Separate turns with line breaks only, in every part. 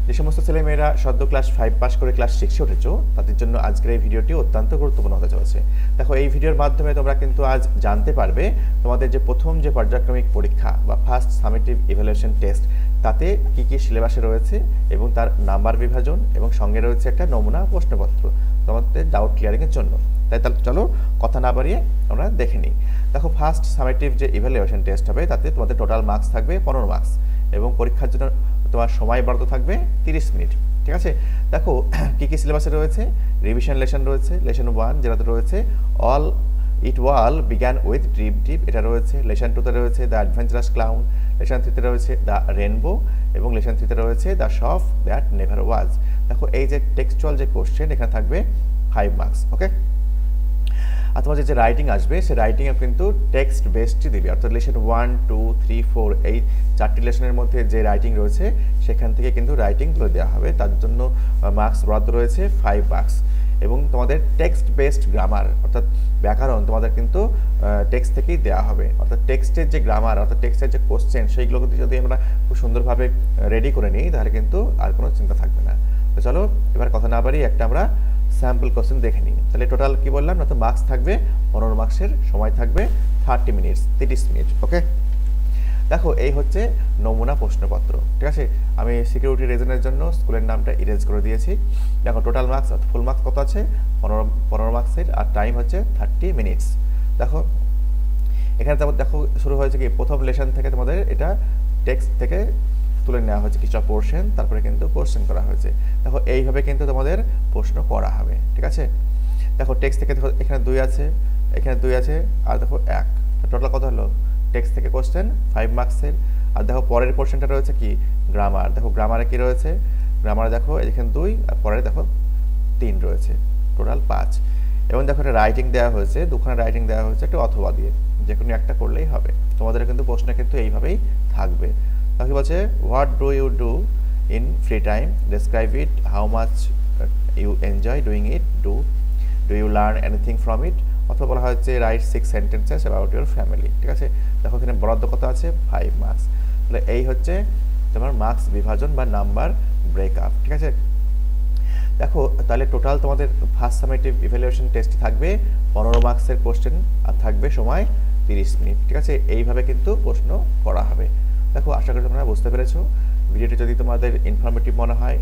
যে সমস্ত ছেলেমেয়েরা সদ্য ক্লাস 5 পাস করে ক্লাস 6-এ উঠেছো তাদের জন্য আজকের এই ভিডিওটি অত্যন্ত গুরুত্বপূর্ণ হতে চলেছে। দেখো এই ভিডিওর মাধ্যমে তোমরা কিন্তু আজ জানতে পারবে তোমাদের যে প্রথম যে পর্যায়ক্রমিক পরীক্ষা বা ফার্স্ট সামেটিভ ইভ্যালুয়েশন টেস্ট তাতে কি কি সিলেবাসে রয়েছে এবং তার নাম্বার বিভাজন এবং সঙ্গে রয়েছে একটা নমুনা প্রশ্নপত্র তোমাদের ডাউট ক্লিয়ারিংয়ের জন্য। তাই তাহলে চলো কথা না বাড়িয়ে আমরা দেখে নিই। দেখো ফার্স্ট সামেটিভ যে ইভ্যালুয়েশন টেস্ট হবে তাতে তোমাদের টোটাল মার্কস থাকবে 15 মার্কস এবং পরীক্ষার জন্য তোমার সময় বরাদ্দ থাকবে 30 মিনিট। ঠিক আছে, দেখো কি কি সিলেবাসে রয়েছে। রিভিশন লেসন রয়েছে, লেসন 1 যেটাতে রয়েছে all it wall began with drip deep, এটা রয়েছে। লেসন 2তে রয়েছে দ্য অ্যাডভেঞ্চারাস ক্লাউন, লেসন 3তে রয়েছে দ্য রেনবো এবং লেসন 3তে রয়েছে the shop that never was. দেখো এই যে টেক্সচুয়াল যে কোশ্চেন এখানে থাকবে 5 মার্কস। ওকে, আর তোমার যে রাইটিং আসবে সেই রাইটিংয়ে কিন্তু টেক্সট বেসডই দিবে, অর্থাৎ লেসন 1, 2, 3, 4 এই 4টি লেসনের মধ্যে যে রাইটিং রয়েছে সেখান থেকে কিন্তু রাইটিং তুলে দেওয়া হবে। তার জন্য মার্কস বরাদ্দ রয়েছে 5 মার্কস। এবং তোমাদের টেক্সট বেসড গ্রামার অর্থাৎ ব্যাকরণ তোমাদের কিন্তু টেক্সট থেকেই দেওয়া হবে, অর্থাৎ টেক্সটের যে গ্রামার অর্থাৎ টেক্সটের যে কোশ্চেন সেইগুলো যদি আমরা খুব সুন্দরভাবে রেডি করে নিই তাহলে কিন্তু আর কোনো চিন্তা থাকবে না। তো চলো এবার কথা না বাড়িয়ে একটা আমরা স্যাম্পল কোশ্চেন দেখে নিই। তাহলে টোটাল কি বললাম না, তো মার্কস থাকবে 15 মার্কসের, সময় থাকবে 30 মিনিটস 30 মিনিট। ওকে, দেখো এই হচ্ছে নমুনা প্রশ্নপত্র। ঠিক আছে, আমি সিকিউরিটি রিজনের জন্য স্কুলের নামটা ইরেজ করে দিয়েছি। দেখো টোটাল মার্কস ফুল মার্কস কত আছে 15 মার্কসের, আর টাইম হচ্ছে 30 মিনিটস। দেখো এখানে তোমাদের দেখো শুরু হয়েছে কি প্রথম লেসন থেকে তোমাদের এটা টেক্সট থেকে তুলে নেওয়া হয়েছে কিছু পোর্শন, তারপরে কিন্তু কোশ্চেন করা হয়েছে। দেখো এইভাবে কিন্তু তোমাদের প্রশ্ন করা হবে। ঠিক আছে, দেখো টেক্সট থেকে দেখো এখানে 2 আছে, এখানে 2 আছে, আর দেখো 1, টোটাল কত হলো টেক্সট থেকে কোশ্চেন 5 মার্কসের। আর দেখো পরের পোর্শনটা রয়েছে কি গ্রামার। দেখো গ্রামারে কি রয়েছে, গ্রামারে দেখো এখানে 2 আর পরে দেখো 3 রয়েছে, টোটাল 5। এবং দেখো একটা রাইটিং দেওয়া হয়েছে, দুখানা রাইটিং দেওয়া হয়েছে একটা অথবা দিয়ে, যে কোনো একটা করলেই হবে। তোমাদের কিন্তু প্রশ্ন কিন্তু এইভাবেই থাকবে। তাকে বলছে what do you do in free time, describe it, how much you enjoy doing it, do you learn anything from it, অথবা বলা হচ্ছে write 6 sentences about your family. ঠিক আছে, দেখো এখানে বরাদ্দ কত আছে 5 মার্কস। তাহলে এই হচ্ছে তোমার মার্কস বিভাজন বা নাম্বার ব্রেকআপ। ঠিক আছে, দেখো তাহলে টোটাল তোমাদের ফার্স্ট সামেটিভ ইভ্যালুয়েশন টেস্ট থাকবে 15 মার্কসের কোশ্চেন আর থাকবে সময় 30 মিনিট। ঠিক আছে, এইভাবে কিন্তু প্রশ্ন করা হবে। দেখো আশা করি তোমরা বুঝতে পেরেছো। ভিডিওটি যদি তোমাদের ইনফরমেটিভ মনে হয়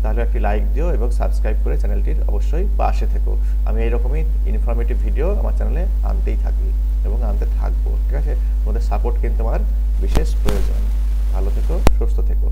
তাহলে একটি লাইক দিও এবং সাবস্ক্রাইব করে চ্যানেলটির অবশ্যই পাশে থেকো। আমি এইরকমই ইনফরমেটিভ ভিডিও আমার চ্যানেলে আনতেই থাকি এবং আনতে থাকবো। ঠিক আছে, তোমাদের সাপোর্ট কিন্তু আমার বিশেষ প্রয়োজন। ভালো থেকো, সুস্থ থেকো।